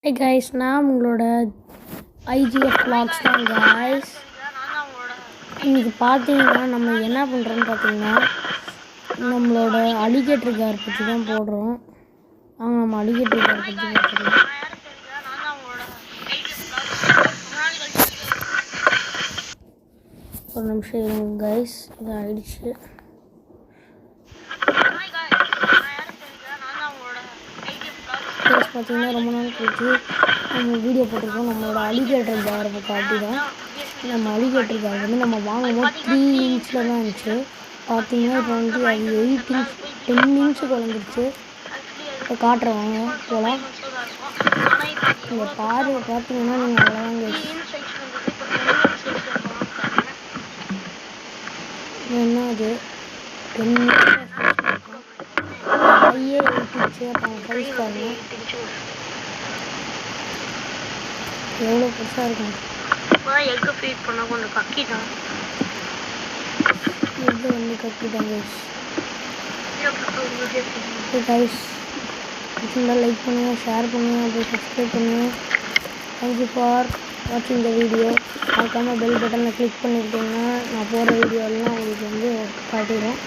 Hey guys, நான் உங்களோட IGF vlogs தான் கைஸ். இன்றைக்கி பார்த்தீங்கன்னா நம்ம என்ன பண்ணுறோன்னு பார்த்தீங்கன்னா நம்மளோட அலிகேட்டர் கார் பற்றி தான் போடுறோம். அவங்க நம்ம அலிகேட்டர் கார் பற்றி பார்த்துக்கலாம். ஒரு நிமிஷம் இருங்க கைஸ், இது ஆயிடுச்சு. பார்த்தீங்கன்னா ரொம்ப நாள் கழிச்சு நம்ம வீடியோ போட்டிருக்கோம். நம்மளோட அலிகேட்டர் காரை காட்டி தான். நம்ம அலிகேட்டர் கார் வந்து நம்ம வாங்கும்போது 3 இன்ச்சில் தான் இருந்துச்சு. பார்த்தீங்கன்னா இப்போ வந்து அது 8 இன்ச் 10 இன்ச்சுக்கு வளர்ந்துருச்சு. இப்போ காட்டுறவங்க போகலாம். இந்த பார்வை பார்த்தீங்கன்னா நீங்கள் அவ்வளோதாங்க. என்ன அது 10 கையே 8 இன்ச்சு. அப்புறம் சைஸ் பாருங்க எவ்வளோ பெருசாக இருக்கும். எக்கு ஃபீட் பண்ணால் கொஞ்சம் கக்கி தான். எக்கு வந்து கக்கி தான் கைஸ். கைஸ் பிடிச்சிருந்தால் லைக் பண்ணுங்கள், ஷேர் பண்ணுங்கள், அப்புறம் சப்ஸ்கிரைப் பண்ணுங்கள். தேங்க்யூ ஃபார் வாட்சிங் த வீடியோ. மறக்காமல் பெல் பட்டனை கிளிக் பண்ணிக்கிட்டிங்கன்னா நான் போகிற வீடியோலாம் உங்களுக்கு வந்து காட்டிடும்.